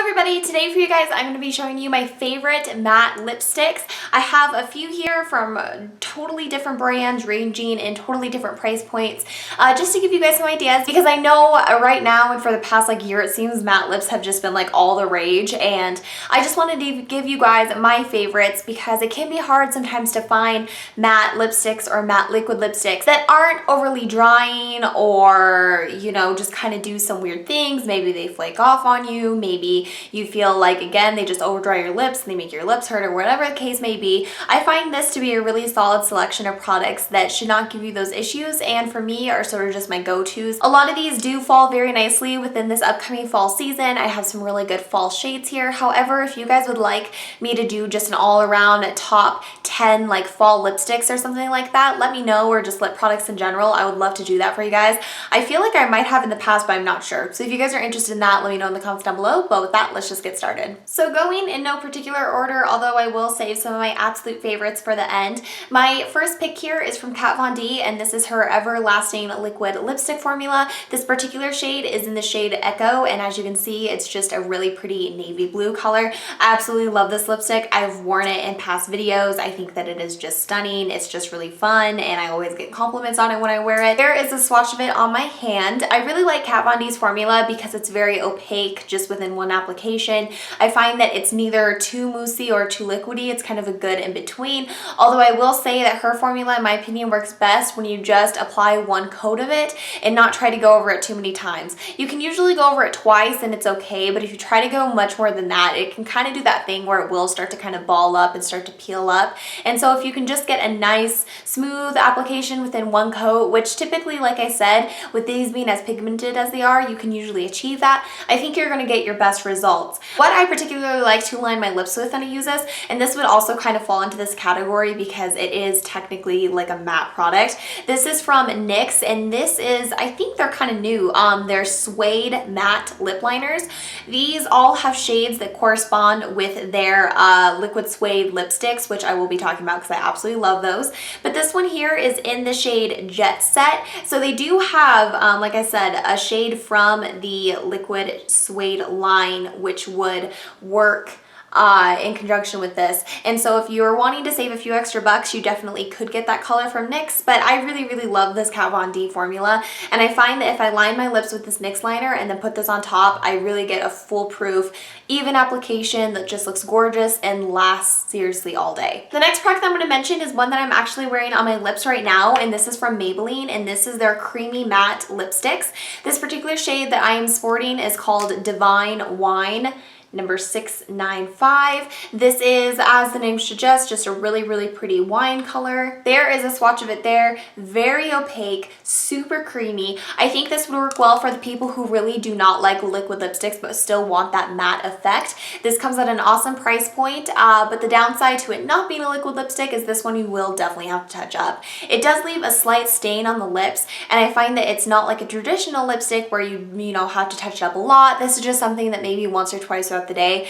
everybody, today for you guys I'm going to be showing you my favorite matte lipsticks. I have a few here from totally different brands ranging in totally different price points, just to give you guys some ideas, because I know right now and for the past year it seems matte lips have just been all the rage, and I just wanted to give you guys my favorites because it can be hard sometimes to find matte lipsticks or matte liquid lipsticks that aren't overly drying or just kind of do some weird things. Maybe they flake off on you, maybe you feel like, again, they just over dry your lips and they make your lips hurt, or whatever the case may be. I find this to be a really solid selection of products that should not give you those issues, and for me are sort of just my go-tos. A lot of these do fall very nicely within this upcoming fall season. I have some really good fall shades here. However, if you guys would like me to do just an all-around top 10 fall lipsticks or something like that, let me know, or just lip products in general. I would love to do that for you guys. I feel like I might have in the past, but I'm not sure. So if you guys are interested in that, let me know in the comments down below. But with that, let's just get started. So going in no particular order, although I will save some of my absolute favorites for the end. My first pick here is from Kat Von D, and this is her Everlasting Liquid Lipstick formula. This particular shade is in the shade Echo, and as you can see, it's just a really pretty navy blue color. I absolutely love this lipstick. I've worn it in past videos. I think that it is just stunning. It's just really fun, and I always get compliments on it when I wear it. There is a swatch of it on my hand. I really like Kat Von D's formula because it's very opaque just within one application. I find that it's neither too moussey or too liquidy. It's kind of a good in between. Although I will say that her formula, in my opinion, works best when you just apply one coat of it and not try to go over it too many times. You can usually go over it twice and it's okay, but if you try to go much more than that, it can kind of do that thing where it will start to kind of ball up and start to peel up. And so if you can just get a nice smooth application within one coat, which typically, like I said, with these being as pigmented as they are, you can usually achieve that, I think you're going to get your best results. What I particularly like to line my lips with when I use this, and this would also kind of fall into this category because it is technically like a matte product. This is from NYX, and this is, I think they're kind of new. They're suede matte lip liners. These all have shades that correspond with their liquid suede lipsticks, which I will be talking about because I absolutely love those. But this one here is in the shade Jet Set. So they do have, like I said, a shade from the liquid suede line, which would work in conjunction with this. And so if you're wanting to save a few extra bucks, you definitely could get that color from NYX, but I really love this Kat Von D formula, and I find that if I line my lips with this NYX liner and then put this on top, I really get a foolproof, even application that just looks gorgeous and lasts seriously all day. The next product I'm going to mention is one that I'm actually wearing on my lips right now, and this is from Maybelline, and this is their Creamy Matte Lipsticks. This particular shade that I am sporting is called Divine Wine number 695. This is, as the name suggests, just a really pretty wine color. There is a swatch of it there. Very opaque, super creamy. I think this would work well for the people who really do not like liquid lipsticks but still want that matte effect. This comes at an awesome price point, but the downside to it not being a liquid lipstick is this one you will definitely have to touch up. It does leave a slight stain on the lips, and I find that it's not like a traditional lipstick where you have to touch it up a lot. This is just something that maybe once or twice throughout the day,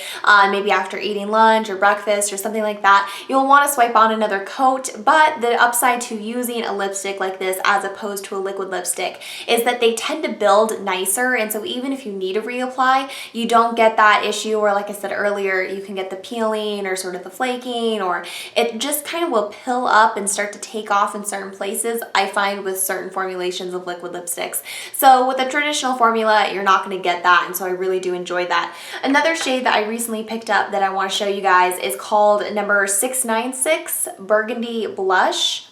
maybe after eating lunch or breakfast or something like that, you'll want to swipe on another coat. But the upside to using a lipstick like this as opposed to a liquid lipstick is that they tend to build nicer, and so even if you need to reapply, you don't get that issue where, like I said earlier, you can get the peeling or sort of the flaking, or it just kind of will pill up and start to take off in certain places, I find, with certain formulations of liquid lipsticks. So with a traditional formula, you're not going to get that, and so I really do enjoy that. Another shade that I recently picked up that I want to show you guys is called number 696 Burgundy Blush.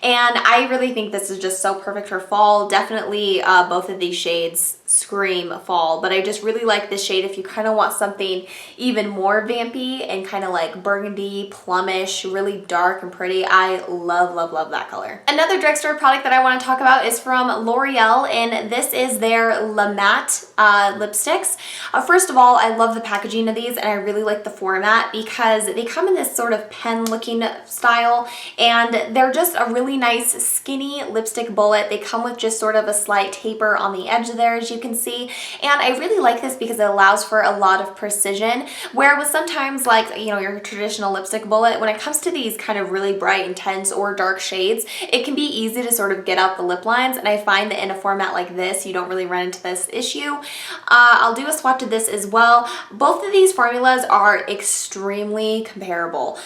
And I really think this is just so perfect for fall. Definitely both of these shades scream fall, but I just really like this shade if you kind of want something even more vampy and kind of like burgundy, plummish, really dark and pretty. I love that color. Another drugstore product that I want to talk about is from L'Oreal, and this is their La Matte lipsticks. First of all, I love the packaging of these, and I really like the format because they come in this sort of pen looking style, and they're just a really nice skinny lipstick bullet. They come with just sort of a slight taper on the edge there, as you you can see. And I really like this because it allows for a lot of precision, where with sometimes like, you know, your traditional lipstick bullet, when it comes to these kind of really bright, intense or dark shades, it can be easy to sort of get out the lip lines. And I find that in a format like this, you don't really run into this issue. I'll do a swatch of this as well. Both of these formulas are extremely comparable.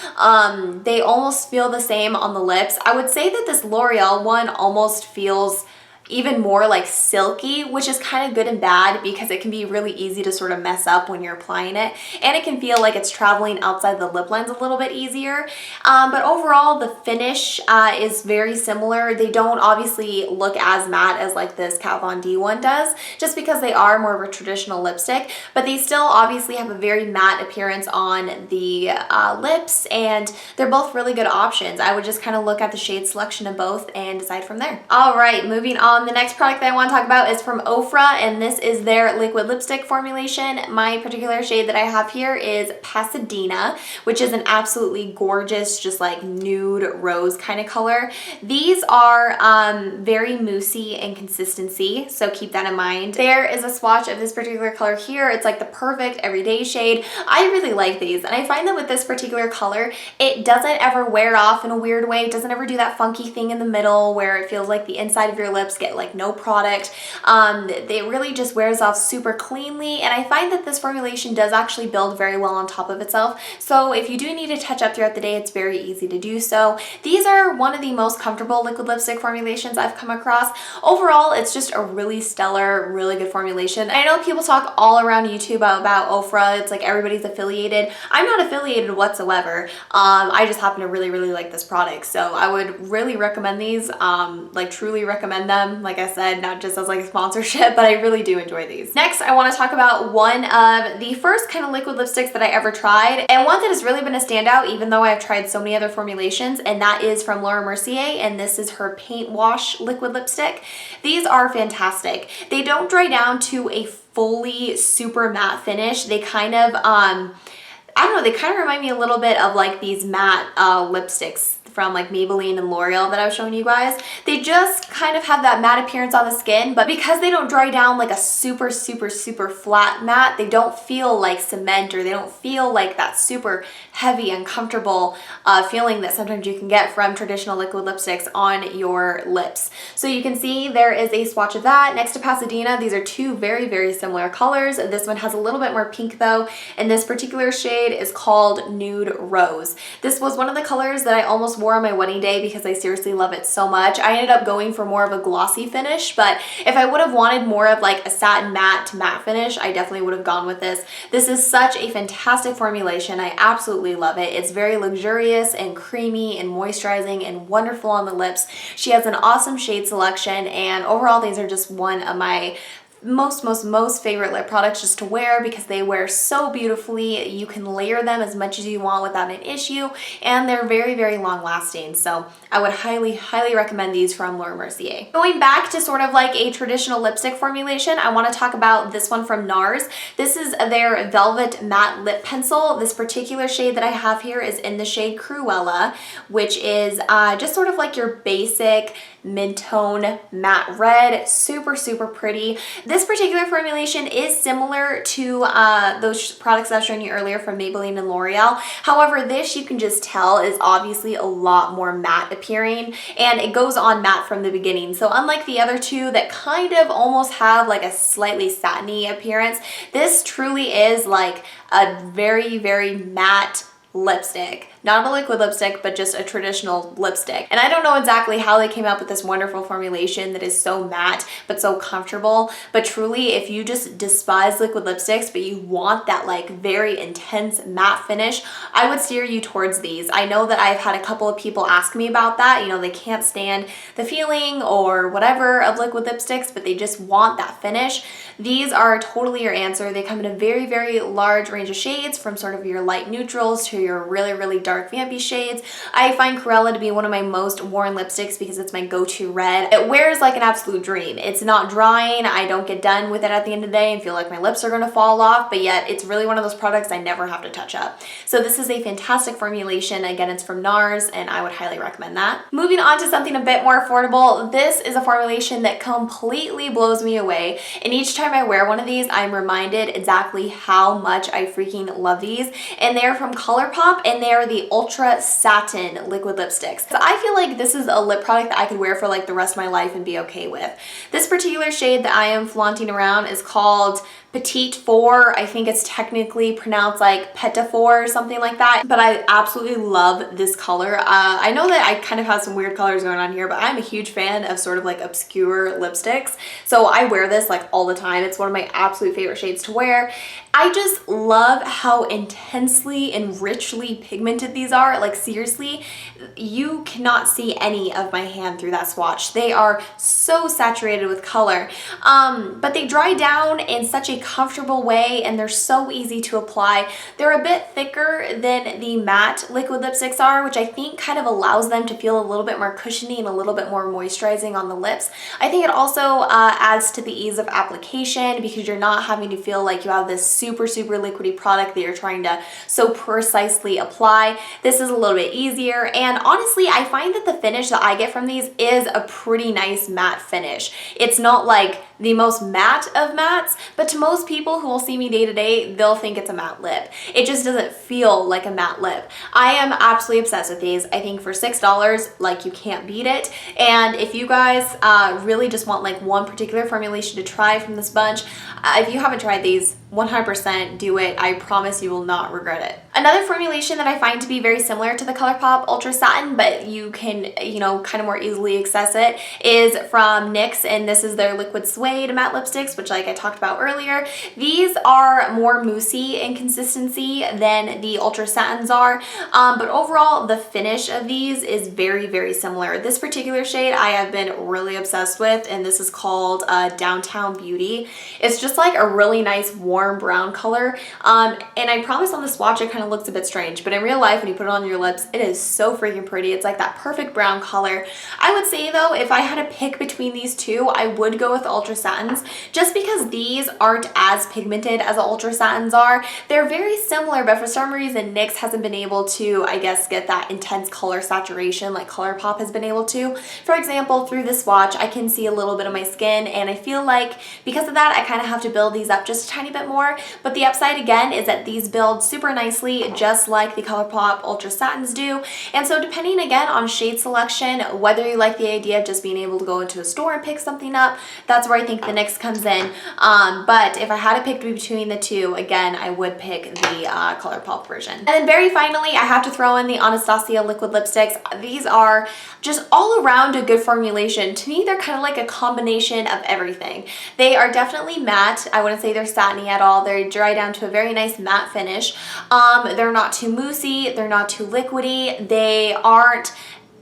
They almost feel the same on the lips. I would say that this L'Oreal one almost feels even more like silky, which is kind of good and bad because it can be really easy to sort of mess up when you're applying it, and it can feel like it's traveling outside the lip lines a little bit easier. But overall, the finish is very similar. They don't obviously look as matte as like this Kat Von D one does, just because they are more of a traditional lipstick, but they still obviously have a very matte appearance on the lips, and they're both really good options. I would just kind of look at the shade selection of both and decide from there. All right, moving on. The next product that I want to talk about is from Ofra, and this is their liquid lipstick formulation. My particular shade that I have here is Pasadena, which is an absolutely gorgeous, just like nude rose kind of color. These are very moussey in consistency, so keep that in mind. There is a swatch of this particular color here. It's like the perfect everyday shade. I really like these, and I find that with this particular color, it doesn't ever wear off in a weird way. It doesn't ever do that funky thing in the middle where it feels like the inside of your lips get like no product. It really just wears off super cleanly, and I find that this formulation does actually build very well on top of itself. So if you do need to touch up throughout the day, it's very easy to do so. These are one of the most comfortable liquid lipstick formulations I've come across. Overall, it's just a really stellar, really good formulation. I know people talk all around YouTube about Ofra. It's like everybody's affiliated. I'm not affiliated whatsoever. I just happen to really like this product. So I would really recommend these, like truly recommend them. Like I said, not just as like a sponsorship, but I really do enjoy these. Next, I want to talk about one of the first kind of liquid lipsticks that I ever tried, and one that has really been a standout even though I've tried so many other formulations, and that is from Laura Mercier, and this is her Paint Wash liquid lipstick. These are fantastic. They don't dry down to a fully super matte finish. They kind of, I don't know, they kind of remind me a little bit of like these matte lipsticks from like Maybelline and L'Oreal that I was showing you guys. They just kind of have that matte appearance on the skin, but because they don't dry down like a super flat matte, they don't feel like cement, or they don't feel like that super heavy, uncomfortable feeling that sometimes you can get from traditional liquid lipsticks on your lips. So you can see there is a swatch of that. Next to Pasadena, these are two very similar colors. This one has a little bit more pink though, and this particular shade is called Nude Rose. This was one of the colors that I almost wore on my wedding day because I seriously love it so much. I ended up going for more of a glossy finish, but if I would have wanted more of like a satin matte to matte finish, I definitely would have gone with this. This is such a fantastic formulation. I absolutely love it. It's very luxurious and creamy and moisturizing and wonderful on the lips. She has an awesome shade selection, and overall these are just one of my most favorite lip products just to wear because they wear so beautifully. You can layer them as much as you want without an issue, and they're very long lasting. So I would highly recommend these from Laura Mercier. Going back to sort of like a traditional lipstick formulation, I want to talk about this one from NARS. This is their Velvet Matte Lip Pencil. This particular shade that I have here is in the shade Cruella, which is just sort of like your basic mid-tone matte red. Super pretty. This particular formulation is similar to those products I was showing you earlier from Maybelline and L'Oreal. However, this you can just tell is obviously a lot more matte appearing, and it goes on matte from the beginning. So unlike the other two that kind of almost have like a slightly satiny appearance, this truly is like a very matte lipstick. Not a liquid lipstick, but just a traditional lipstick. And I don't know exactly how they came up with this wonderful formulation that is so matte but so comfortable, but truly if you just despise liquid lipsticks but you want that like very intense matte finish, I would steer you towards these. I know that I've had a couple of people ask me about that. You know, they can't stand the feeling or whatever of liquid lipsticks, but they just want that finish. These are totally your answer. They come in a very large range of shades, from sort of your light neutrals to your really dark dark vampy shades. I find Corella to be one of my most worn lipsticks because it's my go-to red. It wears like an absolute dream. It's not drying. I don't get done with it at the end of the day and feel like my lips are going to fall off, but yet it's really one of those products I never have to touch up. So this is a fantastic formulation. Again, it's from NARS and I would highly recommend that. Moving on to something a bit more affordable, this is a formulation that completely blows me away. And each time I wear one of these, I'm reminded exactly how much I freaking love these. And they're from ColourPop and they are the Ultra Satin liquid lipsticks. So I feel like this is a lip product that I could wear for like the rest of my life and be okay with. This particular shade that I am flaunting around is called Petite 4. I think it's technically pronounced like Peta 4 or something like that, but I absolutely love this color. I know that I kind of have some weird colors going on here, but I'm a huge fan of sort of like obscure lipsticks. So I wear this like all the time. It's one of my absolute favorite shades to wear. I just love how intensely and richly pigmented these are. Like seriously, you cannot see any of my hand through that swatch. They are so saturated with color, but they dry down in such a comfortable way and they're so easy to apply. They're a bit thicker than the matte liquid lipsticks are, which I think kind of allows them to feel a little bit more cushiony and a little bit more moisturizing on the lips. I think it also adds to the ease of application because you're not having to feel like you have this super liquidy product that you're trying to so precisely apply. This is a little bit easier, and honestly I find that the finish that I get from these is a pretty nice matte finish. It's not like the most matte of mattes, but to most people who will see me day to day, they'll think it's a matte lip. It just doesn't feel like a matte lip. I am absolutely obsessed with these. I think for $6, like, you can't beat it. And if you guys really just want like one particular formulation to try from this bunch, if you haven't tried these, 100% do it. I promise you will not regret it. Another formulation that I find to be very similar to the ColourPop Ultra Satin, but you can, you know, kind of more easily access it, is from NYX, and this is their Liquid Suede matte lipsticks, which like I talked about earlier. These are more moussey in consistency than the Ultra Satins are, but overall the finish of these is very similar. This particular shade I have been really obsessed with, and this is called Downtown Beauty. It's just like a really nice warm brown color, and I promise on the swatch it kind of looks a bit strange, but in real life when you put it on your lips, it is so freaking pretty. It's like that perfect brown color. I would say though, if I had to pick between these two, I would go with Ultra Satins, just because these aren't as pigmented as the Ultra Satins are. They're very similar, but for some reason NYX hasn't been able to, I guess, get that intense color saturation like ColourPop has been able to. For example, through this swatch I can see a little bit of my skin, and I feel like because of that I kind of have to build these up just a tiny bit more. But the upside again is that these build super nicely just like the ColourPop Ultra Satins do. And so depending again on shade selection, whether you like the idea of just being able to go into a store and pick something up, that's where I think the NYX comes in. But if I had to pick between the two, again, I would pick the ColourPop version. And then very finally, I have to throw in the Anastasia liquid lipsticks. These are just all around a good formulation. To me, they're kind of like a combination of everything. They are definitely matte. I wouldn't say they're satiny at all. They're dry down to a very nice matte finish. They're not too moussey. They're not too liquidy. They aren't,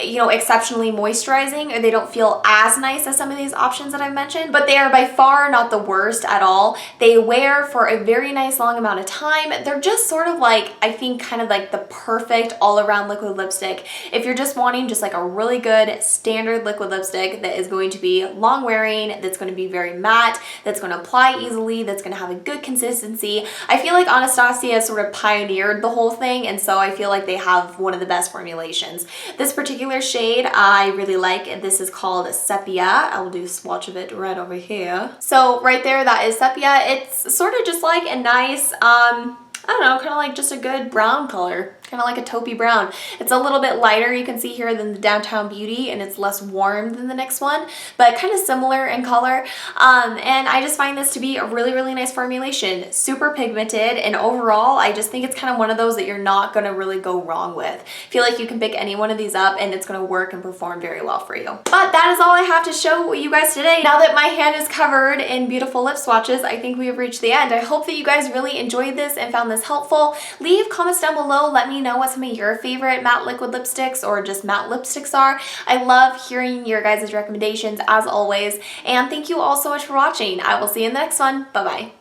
you know, exceptionally moisturizing, or they don't feel as nice as some of these options that I've mentioned, but they are by far not the worst at all. They wear for a very nice long amount of time. They're just sort of like, I think, kind of like the perfect all-around liquid lipstick. If you're just wanting just like a really good standard liquid lipstick that is going to be long wearing, that's going to be very matte, that's going to apply easily, that's going to have a good consistency. I feel like Anastasia sort of pioneered the whole thing, and so I feel like they have one of the best formulations. This particular shade I really like, and this is called Sepia. I will do a swatch of it right over here. So right there, that is Sepia. It's sort of just like a nice, I don't know, kind of like just a good brown color. Kind of like a taupey brown. It's a little bit lighter, you can see here, than the Downtown Beauty, and it's less warm than the next one, but kind of similar in color. And I just find this to be a really nice formulation. Super pigmented, and overall, I just think it's kind of one of those that you're not going to really go wrong with. I feel like you can pick any one of these up and it's going to work and perform very well for you. But that is all I have to show you guys today. Now that my hand is covered in beautiful lip swatches, I think we have reached the end. I hope that you guys really enjoyed this and found this helpful. Leave comments down below. Let me know what some of your favorite matte liquid lipsticks or just matte lipsticks are. I love hearing your guys' recommendations as always, and thank you all so much for watching. I will see you in the next one. Bye bye.